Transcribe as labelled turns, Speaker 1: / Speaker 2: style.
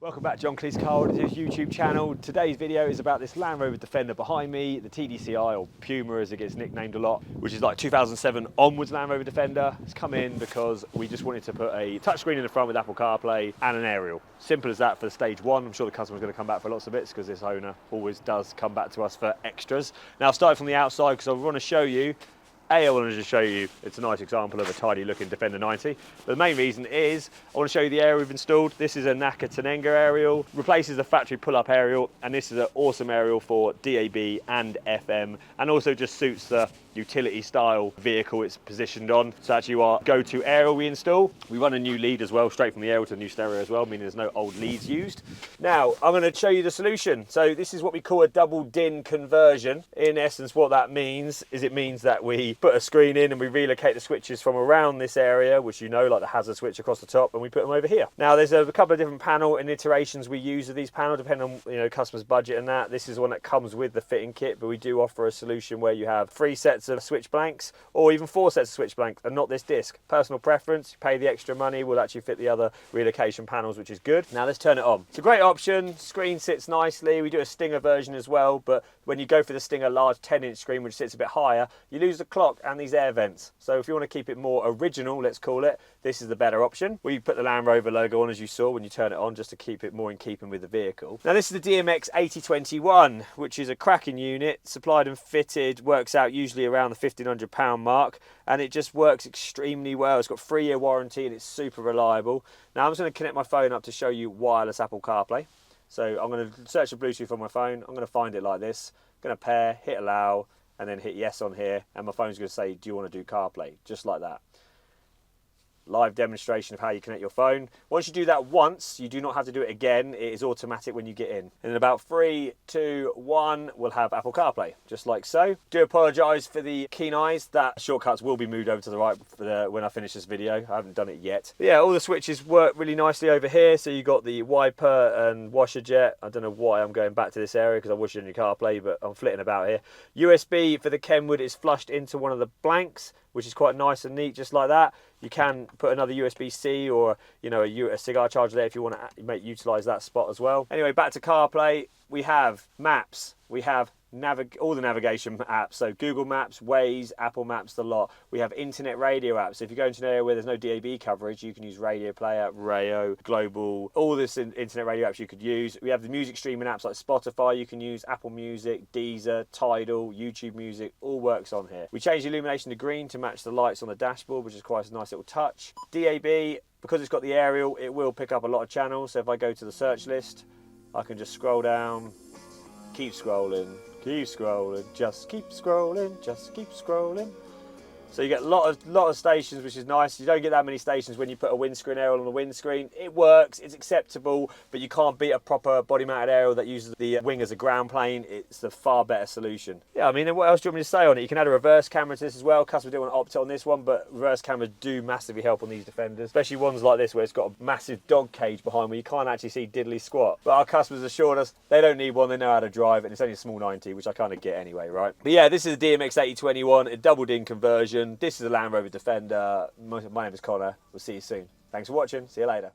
Speaker 1: Welcome back, John Kleis Car, to his YouTube channel. Today's video is about this Land Rover Defender behind me, the TDCi, or Puma as it gets nicknamed a lot, which is like 2007 onwards Land Rover Defender. It's come in because we just wanted to put a touchscreen in the front with Apple CarPlay and an aerial. Simple as that for stage one. I'm sure the customer's going to come back for lots of bits because this owner always does come back to us for extras. Now I'll start from the outside because I want to show you I wanted to show you, it's a nice example of a tidy looking Defender 90. But the main reason is, I want to show you the aerial we've installed. This is a Naka Tenenga aerial, replaces the factory pull-up aerial, and this is an awesome aerial for DAB and FM, and also just suits the utility style vehicle it's positioned on. So actually our go-to aerial we install. We run a new lead as well, straight from the aerial to the new stereo as well, meaning there's no old leads used. Now, I'm going to show you the solution. So this is what we call a double DIN conversion. In essence, what that means is it means that we put a screen in and we relocate the switches from around this area, which you know, like the hazard switch across the top, and we put them over here. Now, there's a couple of different panel and iterations we use of these panels, depending on customer's budget and that. This is one that comes with the fitting kit, but we do offer a solution where you have 3 sets of switch blanks, or even 4 sets of switch blanks, and not this disc. Personal preference, you pay the extra money, we'll actually fit the other relocation panels, which is good. Now let's turn it on. It's a great option, screen sits nicely. We do a Stinger version as well, but when you go for the Stinger large 10-inch screen, which sits a bit higher, you lose the clock and these air vents. So if you want to keep it more original, let's call it, this is the better option. We put the Land Rover logo on, as you saw when you turn it on, just to keep it more in keeping with the vehicle. Now this is the DMX8021, which is a cracking unit, supplied and fitted, works out usually around the £1,500 mark, and it just works extremely well. It's got 3-year warranty and it's super reliable. Now I'm just going to connect my phone up to show you wireless Apple CarPlay. So I'm going to search the Bluetooth on my phone. I'm going to find it like this. I'm going to pair, hit allow, and then hit yes on here, and my phone's going to say, do you want to do CarPlay? Just like that. Live demonstration of how you connect your phone. Once you do that once, you do not have to do it again. It is automatic when you get in. And in about 3, 2, 1, we'll have Apple CarPlay, just like so. Do apologise for the keen eyes. That shortcuts will be moved over to the right for when I finish this video. I haven't done it yet. But yeah, all the switches work really nicely over here. So you got the wiper and washer jet. I don't know why I'm going back to this area because I wish it in your CarPlay, but I'm flitting about here. USB for the Kenwood is flushed into one of the blanks, which is quite nice and neat, just like that. You can put another USB-C or a cigar charger there if you want to utilise that spot as well. Anyway, back to CarPlay. We have Maps. We have all the navigation apps, so Google Maps, Waze, Apple Maps, the lot. We have internet radio apps. So if you go into an area where there's no DAB coverage, you can use Radio Player, Rayo, Global, all this internet radio apps you could use. We have the music streaming apps like Spotify. You can use Apple Music, Deezer, Tidal, YouTube Music, all works on here. We changed the illumination to green to match the lights on the dashboard, which is quite a nice little touch. DAB, because it's got the aerial, it will pick up a lot of channels. So if I go to the search list, I can just scroll down, keep scrolling, just keep scrolling, just keep scrolling. So you get a lot of stations, which is nice. You don't get that many stations when you put a windscreen aerial on the windscreen. It works, it's acceptable, but you can't beat a proper body-mounted aerial that uses the wing as a ground plane. It's the far better solution. Yeah, I mean, what else do you want me to say on it? You can add a reverse camera to this as well. Customers don't want to opt on this one, but reverse cameras do massively help on these Defenders, especially ones like this where it's got a massive dog cage behind where you can't actually see diddly squat. But our customers assured us they don't need one, they know how to drive it, and it's only a small 90, which I kind of get anyway, right? But yeah, this is the DMX8021, a double DIN conversion. This is a Land Rover Defender. My name is Connor. We'll see you soon. Thanks for watching. See you later.